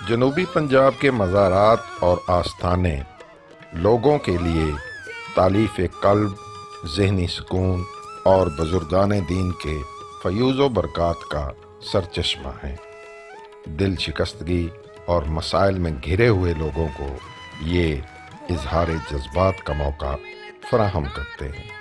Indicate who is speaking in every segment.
Speaker 1: جنوبی پنجاب کے مزارات اور آستانے لوگوں کے لیے تالیف قلب، ذہنی سکون اور بزرگان دین کے فیوز و برکات کا سرچشمہ ہیں۔ دل شکستگی اور مسائل میں گھرے ہوئے لوگوں کو یہ اظہار جذبات کا موقع فراہم کرتے ہیں۔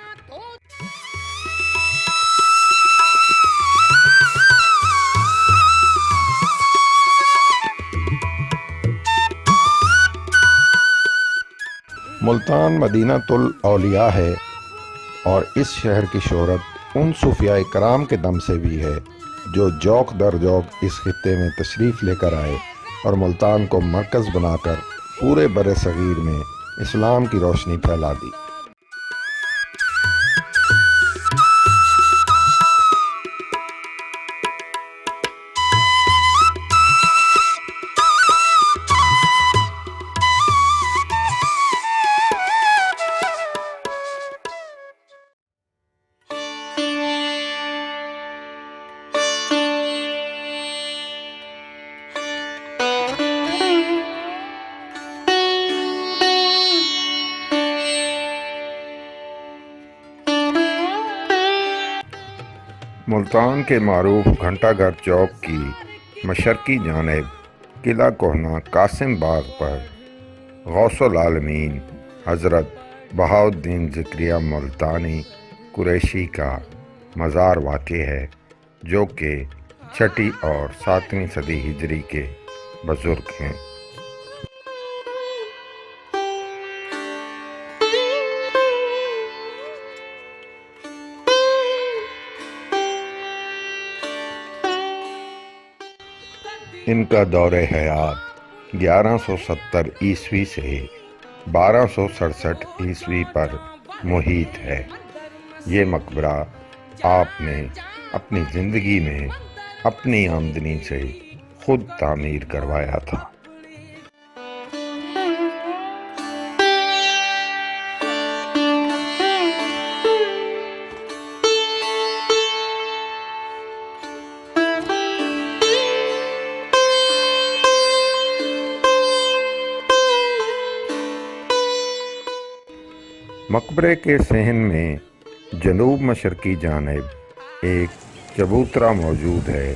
Speaker 1: ملتان مدینہ الاولیاء ہے اور اس شہر کی شہرت ان صوفیاء کرام کے دم سے بھی ہے جو جوق در جوق اس خطے میں تشریف لے کر آئے اور ملتان کو مرکز بنا کر پورے بر صغیر میں اسلام کی روشنی پھیلا دی۔ ملتان کے معروف گھنٹہ گھر چوک کی مشرقی جانب قلعہ کوہنہ قاسم باغ پر غوث العالمین حضرت بہاؤالدین ذکریہ ملتانی قریشی کا مزار واقع ہے، جو کہ 6 اور 7ویں صدی ہجری کے بزرگ ہیں۔ ان کا دور حیات 1170 عیسوی سے 1267 عیسوی پر محیط ہے۔ یہ مقبرہ آپ نے اپنی زندگی میں اپنی آمدنی سے خود تعمیر کروایا تھا۔ مقبرے کے صحن میں جنوب مشرقی جانب ایک چبوترا موجود ہے،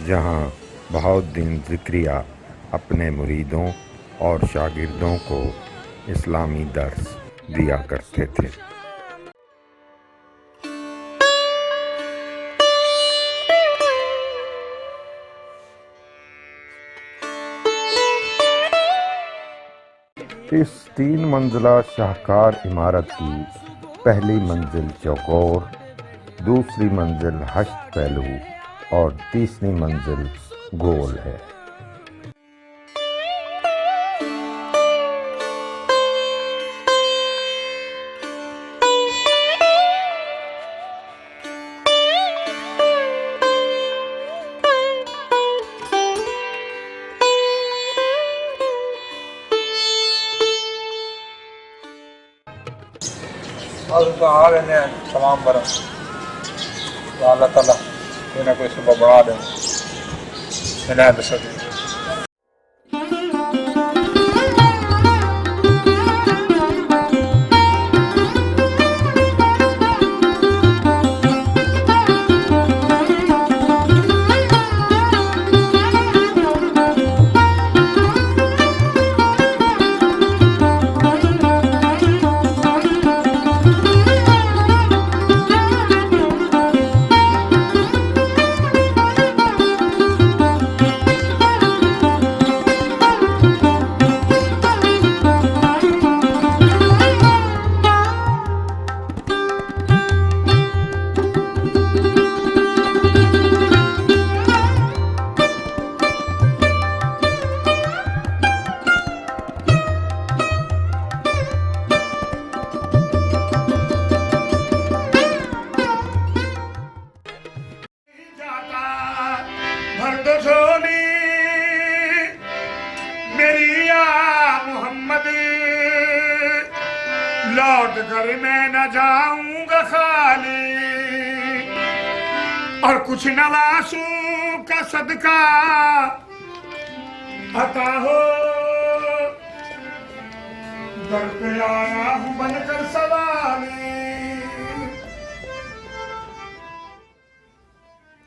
Speaker 1: جہاں بہاؤالدین ذکریہ اپنے مریدوں اور شاگردوں کو اسلامی درس دیا کرتے تھے۔ اس 3 منزلہ شاہکار عمارت کی پہلی منزل چوکور، دوسری منزل 8 پہلو اور تیسری منزل گول ہے۔
Speaker 2: تمام برس اللہ تعالیٰ کوئی نہ کوئی صبح بڑھا دیں، عنایت سے دیں۔ لوٹ کر میں نہ جاؤں گا خالی، اور کچھ نواسوں کا صدقہ عطا ہو در پہ آیا ہوں بن کر سوالی.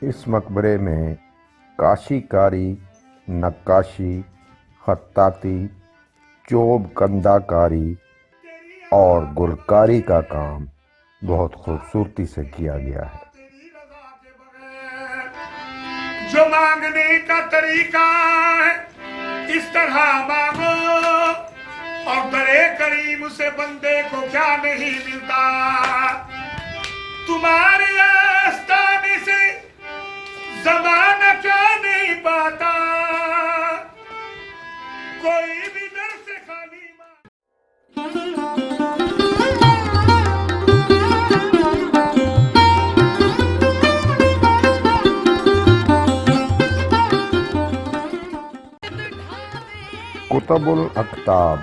Speaker 1: اس مقبرے میں کاشی کاری، نقاشی، خطاطی، چوب کندہ کاری اور گلکاری کا کام بہت خوبصورتی سے کیا گیا ہے.
Speaker 2: جو مانگنے کا طریقہ ہے اس طرح مانگو، اور برے کریم سے بندے کو کیا نہیں ملتا. تمہارے آستانے سے زمانہ کیا نہیں پاتا، کوئی بھی در سے خالی
Speaker 1: کتب الاقطاب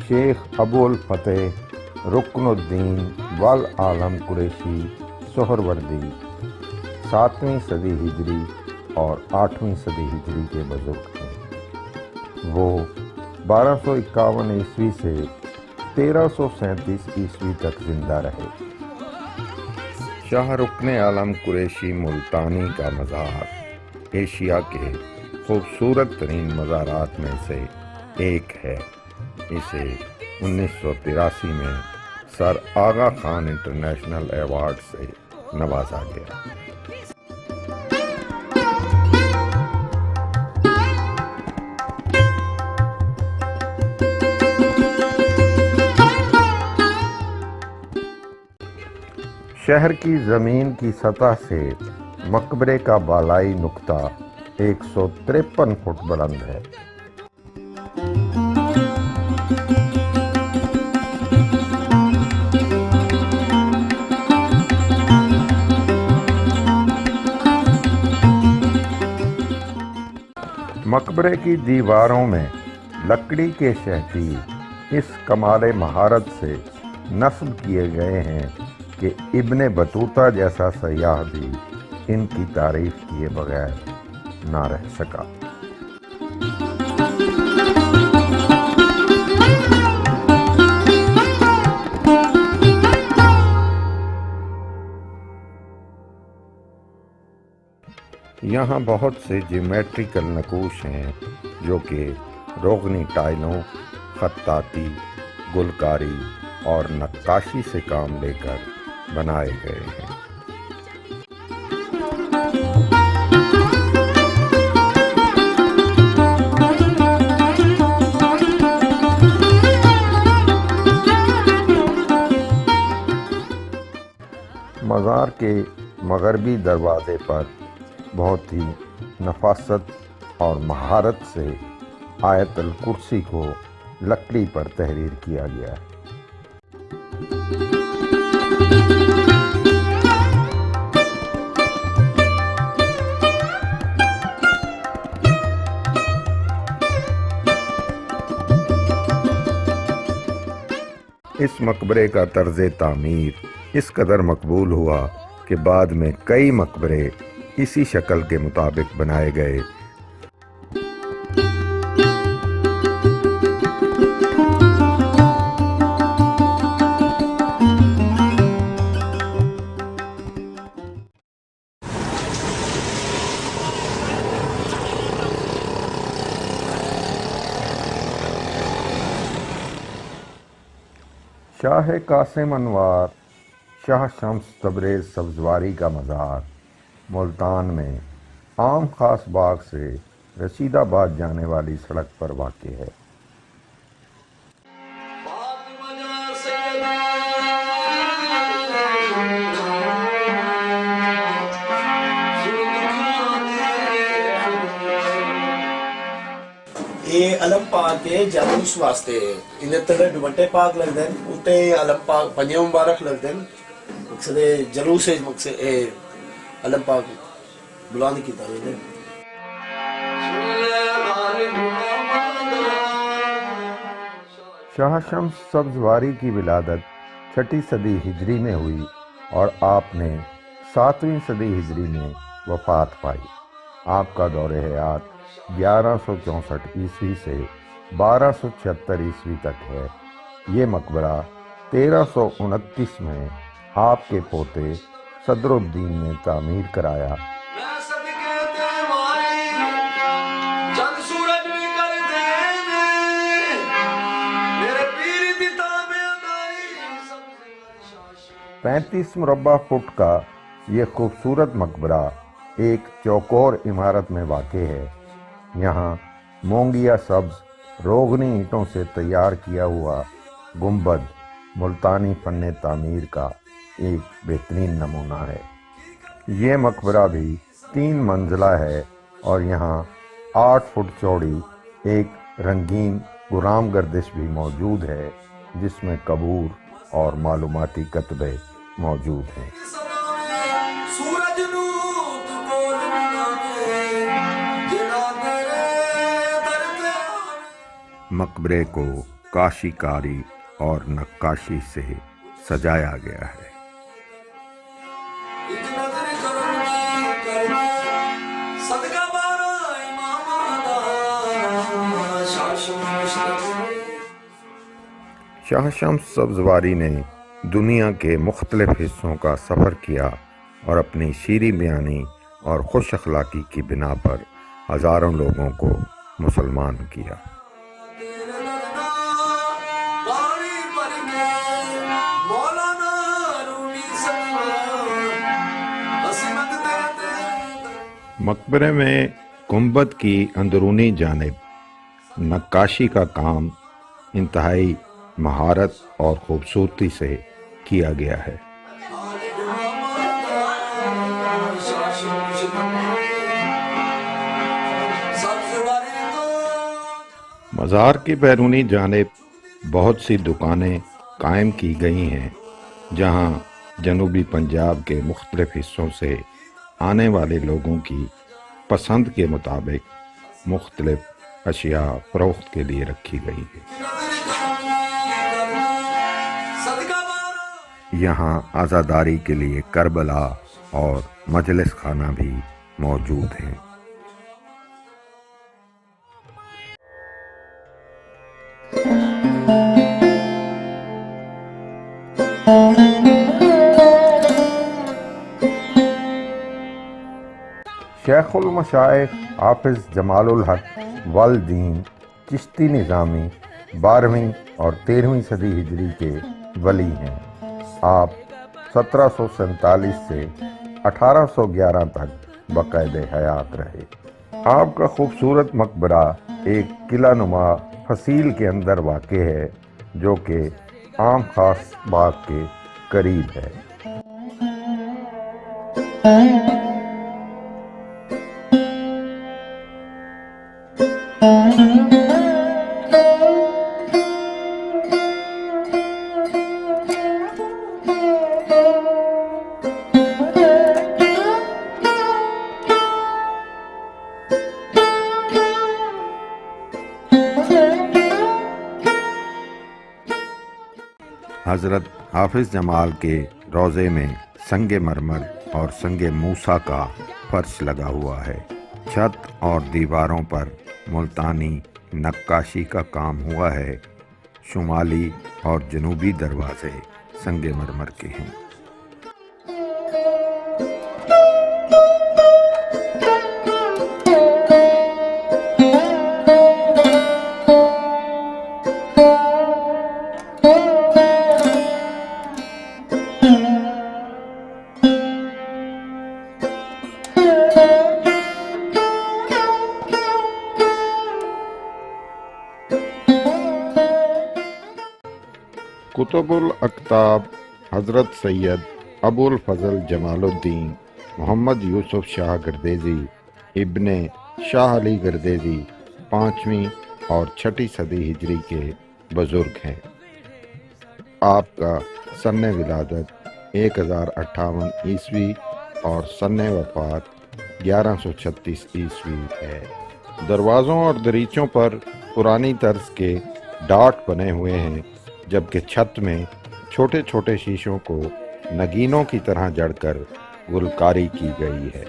Speaker 1: شیخ ابو الفتح رکن الدین والعالم قریشی سہروردی 7ویں صدی ہجری اور 8ویں صدی ہجری کے بزرگ ہیں. وہ 1251 عیسوی سے 1337 عیسوی تک زندہ رہے. شاہ رکن عالم قریشی ملتانی کا مزار ایشیا کے خوبصورت ترین مزارات میں سے ایک ہے. اسے 1983 میں سر آغا خان انٹرنیشنل ایوارڈ سے نوازا گیا. شہر کی زمین کی سطح سے مقبرے کا بالائی نقطہ 153 فٹ بلند ہے. مقبرے کی دیواروں میں لکڑی کے شہتیر اس کمال مہارت سے نصب کیے گئے ہیں کہ ابن بطوطہ جیسا سیاح بھی ان کی تعریف کیے بغیر نہ رہ سکا. یہاں بہت سے جیومیٹریکل نقوش ہیں جو کہ روغنی ٹائلوں، خطاطی، گلکاری اور نقاشی سے کام لے کر بنائے گئے ہیں. مزار کے مغربی دروازے پر بہت ہی نفاست اور مہارت سے آیت الکرسی کو لکڑی پر تحریر کیا گیا ہے. اس مقبرے کا طرز تعمیر اس قدر مقبول ہوا کہ بعد میں کئی مقبرے اسی شکل کے مطابق بنائے گئے. شاہ قاسم انوار شاہ شمس تبریز سبزواری کا مزار ملتان میں عام خاص باغ سے رشید آباد جانے والی سڑک پر واقع ہے.
Speaker 3: یہ علم پاک کے جلوس واسطے انہیں تڑے دوبٹے پاک لگ دیں اتے علم پاک پنجے مبارک لگ دیں مقصد جلوس مقصد علم پاک بلند کی طرح دیں.
Speaker 1: شاہ شمس سبزواری کی ولادت 6 صدی ہجری میں ہوئی اور آپ نے 7ویں صدی ہجری میں وفات پائی. آپ کا دور حیات 1164 عیسوی سے 1276 عیسوی تک ہے۔ یہ مقبرہ 1329 میں آپ کے پوتے صدر الدین نے تعمیر کرایا۔ پینتیس مربع فٹ کا یہ خوبصورت مقبرہ ایک چوکور عمارت میں واقع ہے۔ یہاں مونگیا سبز روغنی اینٹوں سے تیار کیا ہوا گنبد ملتانی فن تعمیر کا ایک بہترین نمونہ ہے۔ یہ مقبرہ بھی 3 منزلہ ہے اور یہاں 8 فٹ چوڑی ایک رنگین غلام گردش بھی موجود ہے، جس میں قبور اور معلوماتی کتبے موجود ہیں۔ مقبرے کو کاشی کاری اور نقاشی سے سجایا گیا ہے۔ شاہ شمس سبزواری نے دنیا کے مختلف حصوں کا سفر کیا اور اپنی شیریں بیانی اور خوش اخلاقی کی بنا پر ہزاروں لوگوں کو مسلمان کیا۔ مقبرے میں گنبد کی اندرونی جانب نقاشی کا کام انتہائی مہارت اور خوبصورتی سے کیا گیا ہے۔ مزار کی بیرونی جانب بہت سی دکانیں قائم کی گئی ہیں، جہاں جنوبی پنجاب کے مختلف حصوں سے آنے والے لوگوں کی پسند کے مطابق مختلف اشیاء فروخت کے لیے رکھی گئی ہیں۔ یہاں عزاداری کے لیے کربلا اور مجلس خانہ بھی موجود ہیں۔ شیخ المشائخ حافظ جمال الحق والدین چشتی نظامی 12ویں اور 13ویں صدی ہجری کے ولی ہیں۔ آپ 1747 سے 1811 تک باقاعد حیات رہے۔ آپ کا خوبصورت مقبرہ ایک قلعہ نما فصیل کے اندر واقع ہے، جو کہ عام خاص باغ کے قریب ہے۔ حضرت حافظ جمال کے روضے میں سنگ مرمر اور سنگ موسیٰ کا فرش لگا ہوا ہے۔ چھت اور دیواروں پر ملتانی نقاشی کا کام ہوا ہے۔ شمالی اور جنوبی دروازے سنگ مرمر کے ہیں۔ کتب الاقطاب حضرت سید ابو الفضل جمال الدین محمد یوسف شاہ گردیزی ابن شاہ علی گردیزی 5ویں اور 6ٹھی صدی ہجری کے بزرگ ہیں۔ آپ کا سن ولادت 1058 عیسوی اور سن وفات 1136 عیسوی ہے۔ دروازوں اور دریچوں پر پرانی طرز کے ڈاٹ بنے ہوئے ہیں، جبکہ چھت میں چھوٹے چھوٹے شیشوں کو نگینوں کی طرح جڑ کر گلکاری کی گئی ہے۔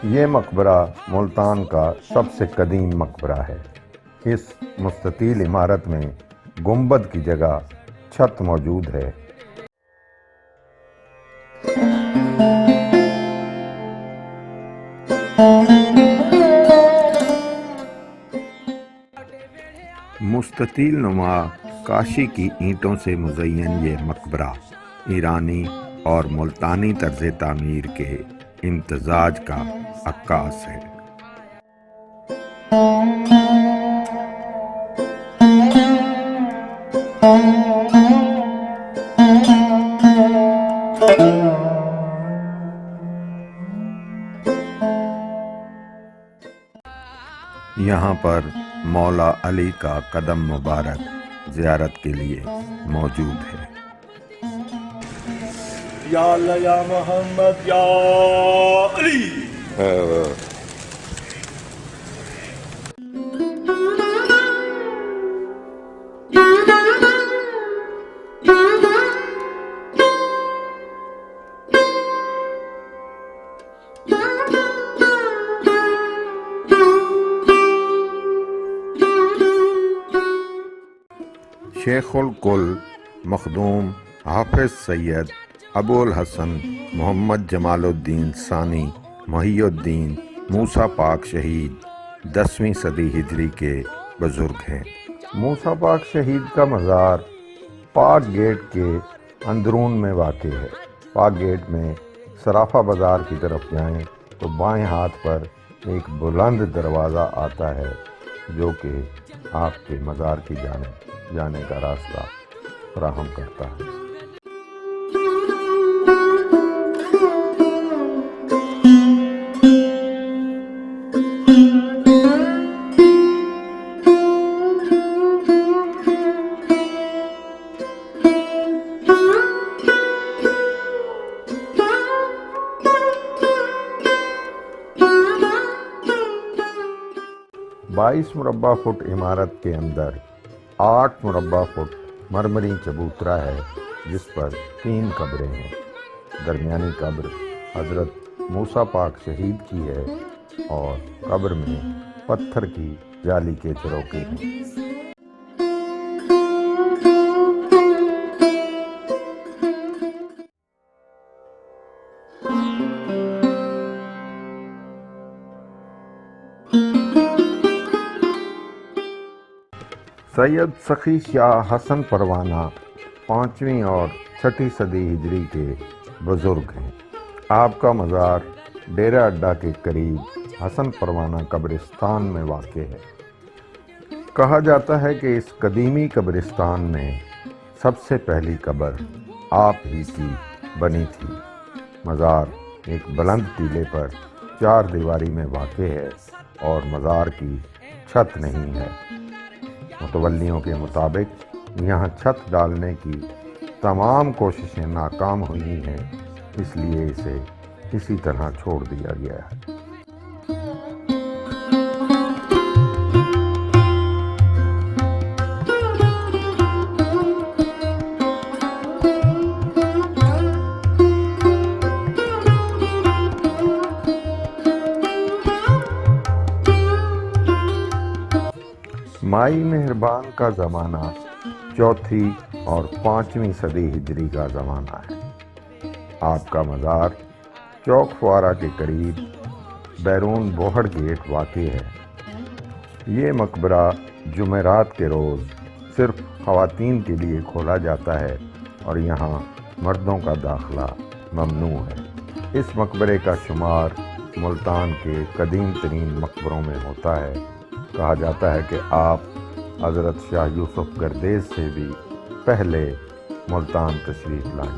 Speaker 1: یہ مقبرہ ملتان کا سب سے قدیم مقبرہ ہے۔ اس مستطیل عمارت میں گنبد کی جگہ چھت موجود ہے۔ مستطیل نما کاشی کی اینٹوں سے مزین یہ مقبرہ ایرانی اور ملتانی طرز تعمیر کے امتزاج کا عکاس ہے۔ یہاں پر مولا علی کا قدم مبارک زیارت کے لیے موجود ہے۔
Speaker 3: یا اللہ یا محمد یا علی۔
Speaker 1: شیخ الکل مخدوم حافظ سید ابو الحسن محمد جمال الدین ثانی محی الدین موسیٰ پاک شہید 10ویں صدی ہجری کے بزرگ ہیں۔ موسیٰ پاک شہید کا مزار پاک گیٹ کے اندرون میں واقع ہے۔ پاک گیٹ میں صرافہ بازار کی طرف جائیں تو بائیں ہاتھ پر ایک بلند دروازہ آتا ہے جو کہ آپ کے مزار کی جانب جانے کا راستہ فراہم کرتا ہے۔ بائیس مربع فٹ عمارت کے اندر 8 مربع فٹ مرمری چبوترا ہے جس پر 3 قبریں ہیں۔ درمیانی قبر حضرت موسیٰ پاک شہید کی ہے اور قبر میں پتھر کی جالی کے چروکے ہیں۔ سید سخی شاہ حسن پروانہ 5ویں اور 6ٹھی صدی ہجری کے بزرگ ہیں۔ آپ کا مزار ڈیرہ اڈہ کے قریب حسن پروانہ قبرستان میں واقع ہے۔ کہا جاتا ہے کہ اس قدیمی قبرستان میں سب سے پہلی قبر آپ ہی کی بنی تھی۔ مزار ایک بلند ٹیلے پر 4 دیواری میں واقع ہے اور مزار کی چھت نہیں ہے۔ متولیوں کے مطابق یہاں چھت ڈالنے کی تمام کوششیں ناکام ہوئی ہیں، اس لیے اسے اسی طرح چھوڑ دیا گیا ہے۔ مائی مہربان کا زمانہ 4تھی اور 5ویں صدی ہجری کا زمانہ ہے۔ آپ کا مزار چوک فوارہ کے قریب بیرون بوہڑ گیٹ واقع ہے۔ یہ مقبرہ جمعرات کے روز صرف خواتین کے لیے کھولا جاتا ہے اور یہاں مردوں کا داخلہ ممنوع ہے۔ اس مقبرے کا شمار ملتان کے قدیم ترین مقبروں میں ہوتا ہے۔ کہا جاتا ہے کہ آپ حضرت شاہ یوسف گردیز سے بھی پہلے ملتان تشریف لائیں۔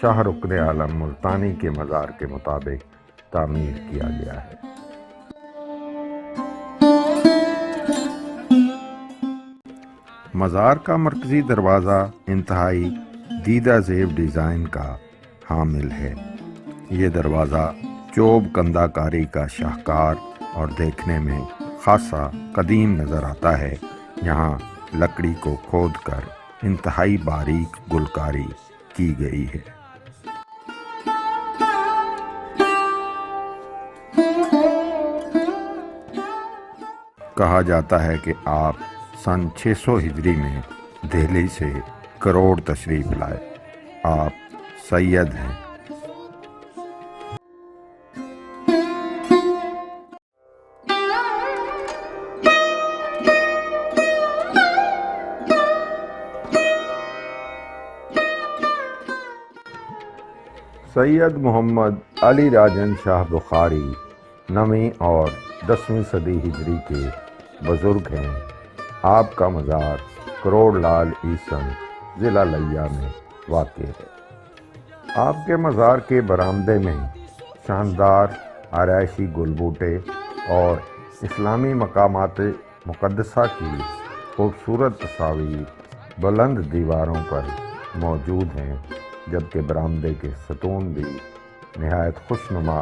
Speaker 1: شاہ رکن عالم ملتانی کے مزار کے مطابق تعمیر کیا گیا ہے۔ مزار کا مرکزی دروازہ انتہائی دیدہ زیب ڈیزائن کا حامل ہے۔ یہ دروازہ چوب کندہ کاری کا شاہکار اور دیکھنے میں خاصا قدیم نظر آتا ہے۔ یہاں لکڑی کو کھود کر انتہائی باریک گلکاری کی گئی ہے۔ کہا جاتا ہے کہ آپ سن 600 ہجری میں دہلی سے کروڑ تشریف لائے۔ آپ سید ہیں۔ سید محمد علی راجن شاہ بخاری 9ویں اور 10ویں صدی ہجری کے بزرگ ہیں۔ آپ کا مزار کروڑ لال عیسن ضلع لیا میں واقع ہے۔ آپ کے مزار کے برآمدے میں شاندار آرائشی گل بوٹے اور اسلامی مقامات مقدسہ کی خوبصورت تصاویر بلند دیواروں پر موجود ہیں، جبکہ برآمدے کے ستون بھی نہایت خوشنما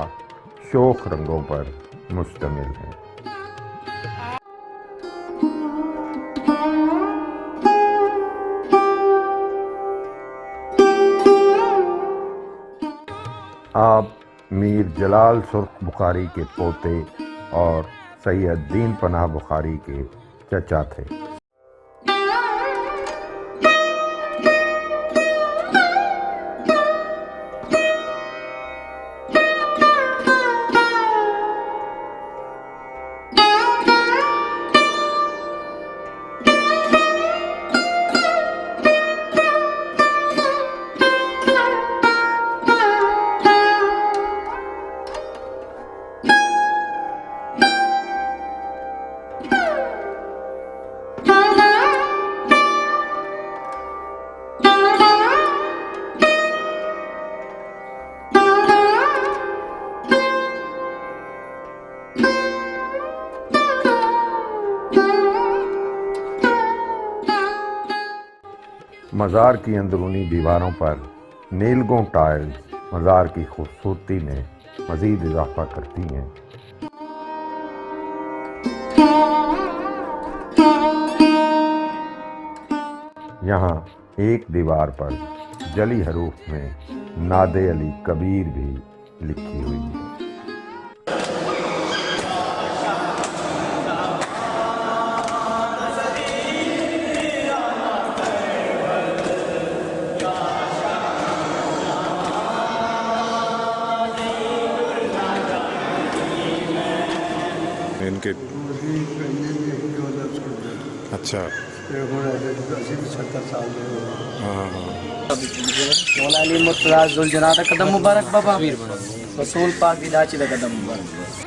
Speaker 1: شوخ رنگوں پر مشتمل ہیں۔ آپ میر جلال سرخ بخاری کے پوتے اور سید دین پناہ بخاری کے چچا تھے۔ مزار کی اندرونی دیواروں پر نیلگوں ٹائلز مزار کی خوبصورتی میں مزید اضافہ کرتی ہیں۔ یہاں ایک دیوار پر جلی حروف میں ناد علی کبیر بھی لکھی ہوئی ہے۔
Speaker 4: ان کے اچھا ہاں
Speaker 3: مولا علی مرتضی ذوالجناح قدم مبارک بابا رسول پاک دی لاچی دا قدم مبارک۔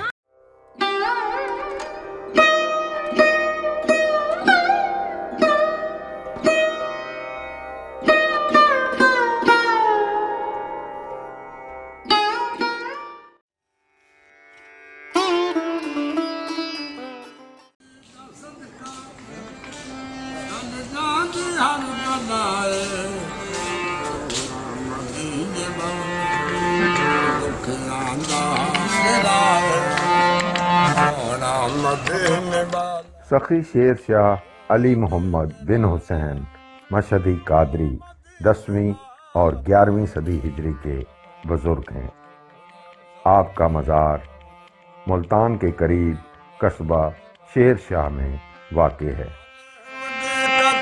Speaker 1: سخی شیر شاہ علی محمد بن حسین مشہدی قادری 10ویں اور 11ویں صدی ہجری کے بزرگ ہیں۔ آپ کا مزار ملتان کے قریب قصبہ شیر شاہ میں واقع ہے۔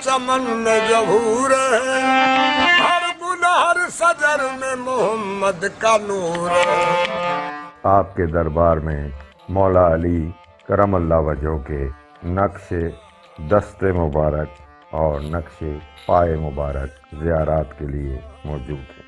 Speaker 2: چمن میں ظہور ہے، ہر گنہر سجر میں محمد کا نور ہے۔
Speaker 1: آپ کے دربار میں مولا علی کرم اللہ وجہہ کے نقش دست مبارک اور نقش پائے مبارک زیارات کے لیے موجود ہیں۔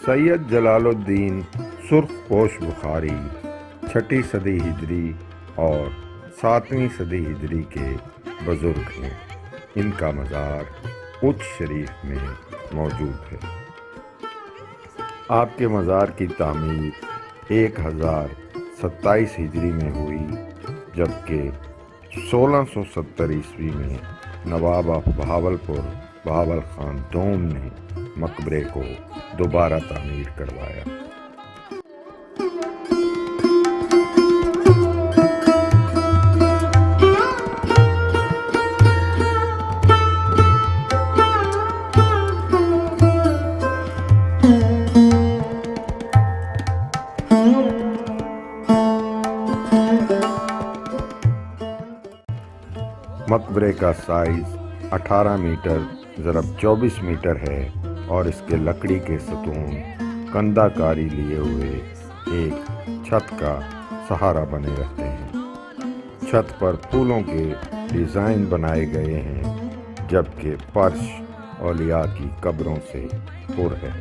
Speaker 1: سید جلال الدین سرخ پوش بخاری 6 صدی ہجری اور 7ویں صدی ہجری کے بزرگ ہیں۔ ان کا مزار اچ شریف میں موجود ہے۔ آپ کے مزار کی تعمیر 1027 ہجری میں ہوئی، جبکہ 1670 عیسوی میں نواب آف بہاولپور بہاول خان دوم نے مقبرے کو دوبارہ تعمیر کروایا۔ مقبرے کا سائز 18 میٹر ضرب 24 میٹر ہے اور اس کے لکڑی کے ستون کندہ کاری لیے ہوئے ایک چھت کا سہارا بنے رہتے ہیں۔ چھت پر پھولوں کے ڈیزائن بنائے گئے ہیں، جبکہ فرش اولیاء کی قبروں سے پر ہے۔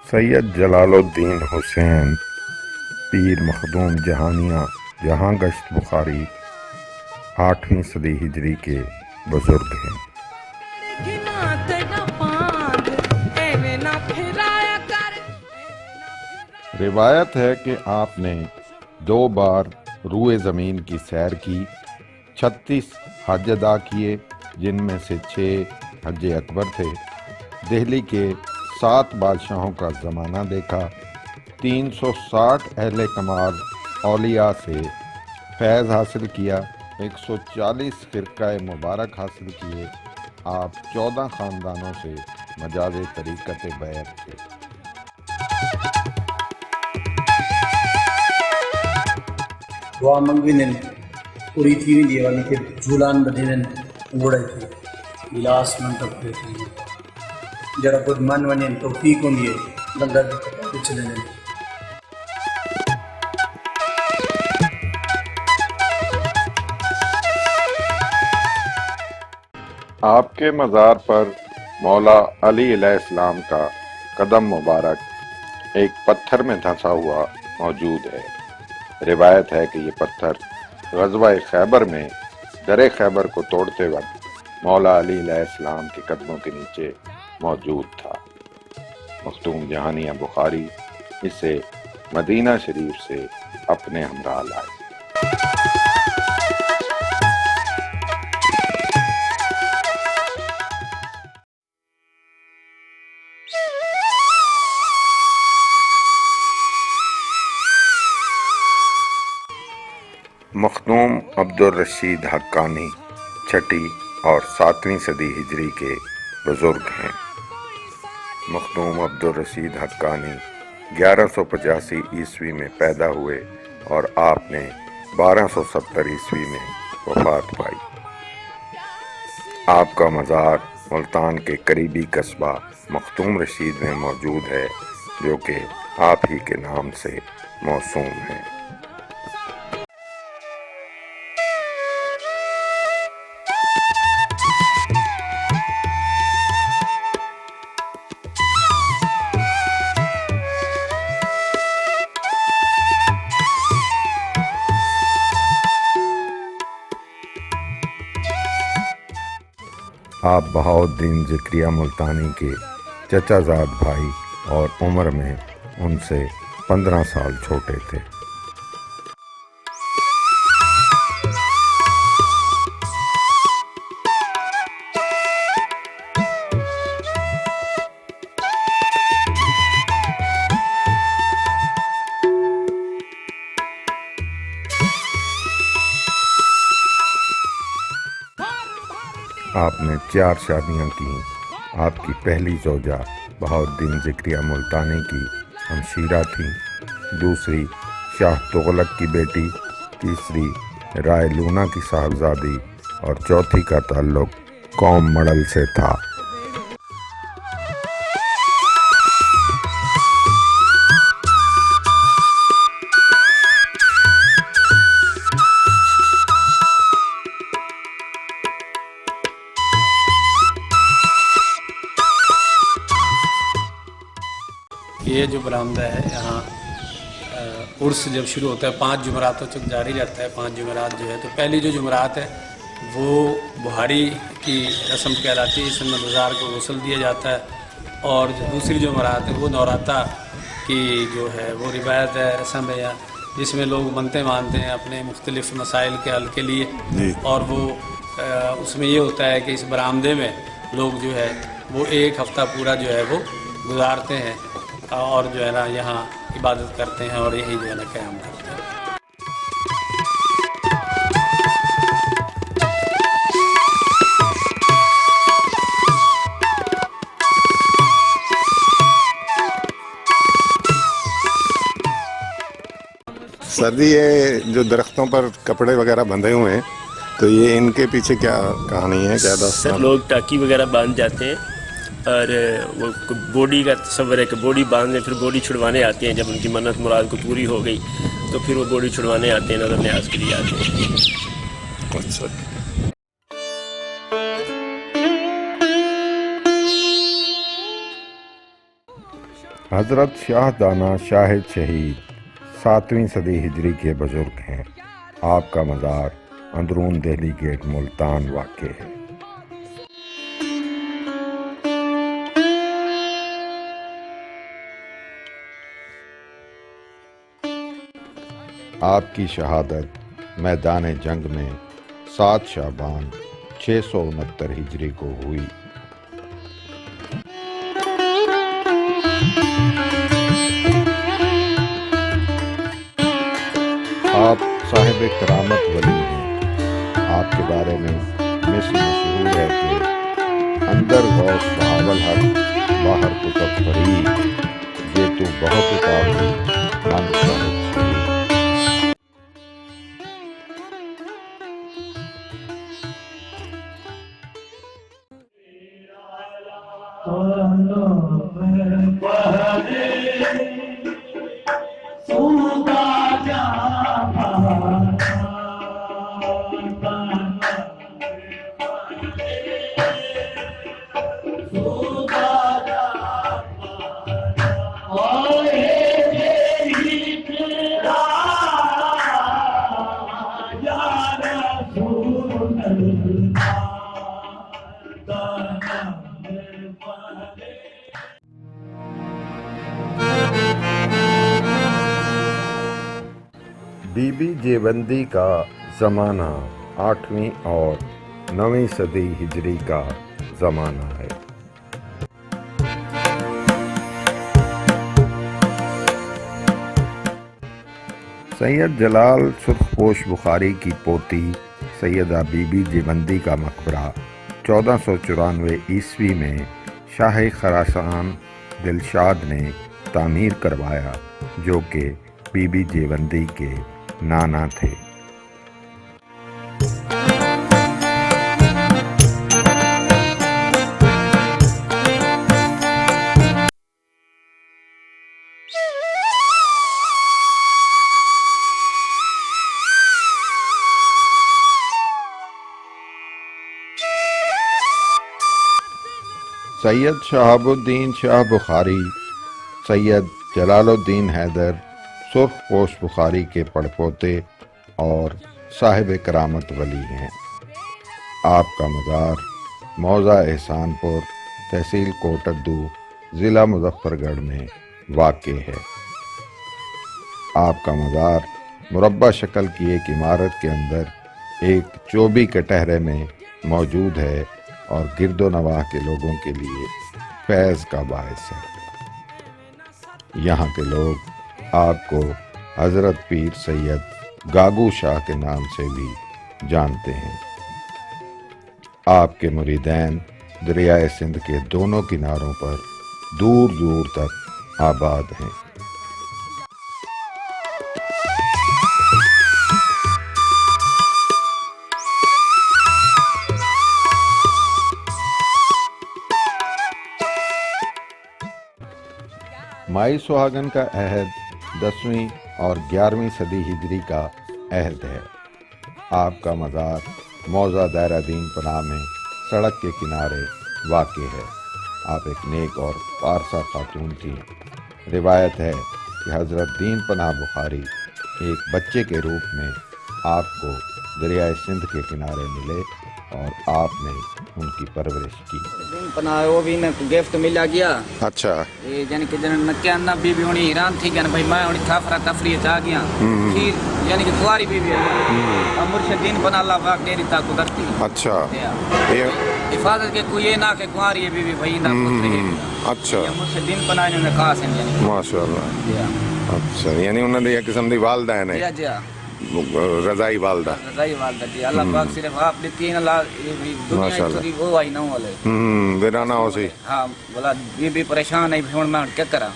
Speaker 1: سید جلال الدین حسین پیر مخدوم جہانیہ جہاں گشت بخاری 8ویں صدی ہجری کے بزرگ ہیں۔ روایت ہے کہ آپ نے 2 بار روئے زمین کی سیر کی، 36 حج ادا کیے، جن میں سے 6 حج اکبر تھے، دہلی کے 7 بادشاہوں کا زمانہ دیکھا، 360 اہل کمال اولیاء سے فیض حاصل کیا، 140 فرقہ مبارک حاصل کیے۔ آپ 14 خاندانوں سے مجاز طریقت بیعت تھے۔
Speaker 3: دعا منگوینن پوری تھی ویندی والی کے جھولان بدینن گوڑے تھی گلاس منتق تھی جڑا خود من ونین توفیق ہوندی ہے لنگر کچھ لینے۔
Speaker 1: آپ کے مزار پر مولا علی علیہ السلام کا قدم مبارک ایک پتھر میں دھنسا ہوا موجود ہے۔ روایت ہے کہ یہ پتھر غزوہ خیبر میں در خیبر کو توڑتے وقت مولا علی علیہ السلام کے قدموں کے نیچے موجود تھا۔ مخدوم جہانیہ بخاری اسے مدینہ شریف سے اپنے ہمراہ لائے۔ مخدوم عبدالرشید حقانی 6 اور 7ویں صدی ہجری کے بزرگ ہیں۔ مخدوم عبدالرشید حقانی 1185 عیسوی میں پیدا ہوئے اور آپ نے 1270 عیسوی میں وفات پائی۔ آپ کا مزار ملتان کے قریبی قصبہ مخدوم رشید میں موجود ہے، جو کہ آپ ہی کے نام سے موسوم ہے۔ آپ بہاؤالدین ذکریہ ملتانی کے چچا زاد بھائی اور عمر میں ان سے 15 سال چھوٹے تھے۔ آپ نے 4 شادیاں کیں۔ آپ کی پہلی زوجہ بہاؤالدین ذکریہ ملتانی کی ہمشیرہ تھیں، دوسری شاہ تغلق کی بیٹی، تیسری رائے لونا کی صاحبزادی اور چوتھی کا تعلق قوم مڑل سے تھا۔
Speaker 5: یہ جو برآمدہ ہے یہاں عرس جب شروع ہوتا ہے 5 جمعراتوں تک جاری رہتا ہے. 5 جمعرات جو ہے تو پہلی جو جمعرات ہے وہ بہاری کی رسم کہلاتی ہے. اس میں مزار کو غسل دیا جاتا ہے. اور جو دوسری جو جمعرات ہے وہ نوراتا کی جو ہے وہ روایت ہے, رسم ہے, جس میں لوگ منتیں مانتے ہیں اپنے مختلف مسائل کے حل کے لیے. اور وہ اس میں یہ ہوتا ہے کہ اس برآمدے میں لوگ جو ہے وہ 1 ہفتہ پورا جو ہے وہ گزارتے ہیں اور جو ہے نا یہاں عبادت کرتے ہیں اور یہی جو ہے نا قیام کرتے ہیں.
Speaker 4: سردی یہ جو درختوں پر کپڑے وغیرہ بندھے ہوئے ہیں تو یہ ان کے پیچھے کیا کہانی ہے, کیا
Speaker 6: سر
Speaker 4: داستان؟
Speaker 6: لوگ ٹاکی وغیرہ باندھ جاتے ہیں اور وہ بوڈی کا تصور ہے کہ بوڈی باندھنے پھر بوڈی چھڑوانے آتے ہیں. جب ان کی منت مراد کو پوری ہو گئی تو پھر وہ بوڈی چھڑوانے آتے ہیں, نظر نیاز کے لیے آتے ہیں.
Speaker 4: اچھا.
Speaker 1: حضرت شاہ دانا شاہد شہید 7ویں صدی ہجری کے بزرگ ہیں. آپ کا مزار اندرون دہلی گیٹ ملتان واقع ہے. آپ کی شہادت میدان جنگ میں 7 شعبان 669 ہجری کو ہوئی. آپ صاحب کرامت ولی ہیں. آپ کے بارے میں مثل مشہور ہے کہ اندر غوث بہاول حق باہر کتب فرید یہ تو بہت اتاری من صاحب شہید. بی بی جیوندی کا زمانہ 8ویں اور 9ویں صدی ہجری کا زمانہ ہے. سید جلال سرخپوش بخاری کی پوتی سیدہ بی بی جیوندی کا مقبرہ 1494 عیسوی میں شاہ خراسان دلشاد نے تعمیر کروایا جو کہ بی بی جیوندی کے نانا تھے. سید شہاب الدین شاہ بخاری سید جلال الدین حیدر سرخ پوش بخاری کے پڑپوتے اور صاحب کرامت ولی ہیں. آپ کا مزار موضع احسان پور تحصیل کوٹکدو ضلع مظفر گڑھ میں واقع ہے. آپ کا مزار مربع شکل کی ایک عمارت کے اندر ایک چوبی کٹہرے میں موجود ہے اور گرد و نواح کے لوگوں کے لیے فیض کا باعث ہے. یہاں کے لوگ آپ کو حضرت پیر سید گاگو شاہ کے نام سے بھی جانتے ہیں. آپ کے مریدین دریائے سندھ کے دونوں کناروں پر دور دور تک آباد ہیں. مائی سہاگن کا عہد 10ویں اور 11ویں صدی ہجری کا عہد ہے. آپ کا مزار موضع دائرہ دین پناہ میں سڑک کے کنارے واقع ہے. آپ ایک نیک اور پارسا خاتون کی روایت ہے کہ حضرت دین پناہ بخاری ایک بچے کے روپ میں آپ کو دریائے سندھ کے کنارے ملے اور آپ نے ان کی پرورش کی۔
Speaker 7: دین پناہ وہ بھی گفٹ ملا گیا،
Speaker 4: اچھا
Speaker 7: یعنی کہ جن نکیا نہ بی ہونی حیران تھی گیا بھائی میں ہونی تھافرا تفریح چاہ گیا پھر یعنی کہ کواری بی اور مرشد دین پناہ اللہ پاک ڈیری تا قدرتی
Speaker 4: اچھا یہ
Speaker 7: حفاظت کے کوئی یہ نہ کہ کواری بی بھائی نہ پتر ہے
Speaker 4: اچھا
Speaker 7: مرشد دین پناہ نے خاص ہیں یعنی
Speaker 4: ماشاء اللہ اچھا یعنی انہوں نے ایک قسم دی والدہ نے
Speaker 7: جی جی
Speaker 4: رضائی والدہ
Speaker 7: رضائی والدہ جی اللہ پاک صرف آپ دیتی ہیں اللہ دنیا تھوڑی وہ آئی نہ والے
Speaker 4: ویرانا ہو سی
Speaker 7: ہاں بولا بی پریشان ہے ہوں میں کیا کرا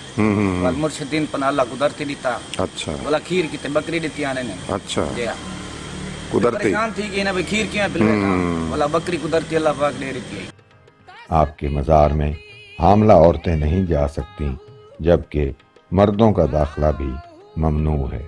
Speaker 7: مرشد دین پناہ اللہ قدرتی دیتا
Speaker 4: اچھا
Speaker 7: بولا کھیر کی بکری دیتی آنے نے
Speaker 4: اچھا
Speaker 7: جی
Speaker 4: قدرتی
Speaker 7: پریشان تھی کہ نا بھائی کھیر کیوں پل رہا بولا بکری قدرتی اللہ پاک دے رہی ہے۔
Speaker 1: آپ کے مزار میں حاملہ عورتیں نہیں جا سکتیں جبکہ مردوں کا داخلہ بھی ممنوع ہے۔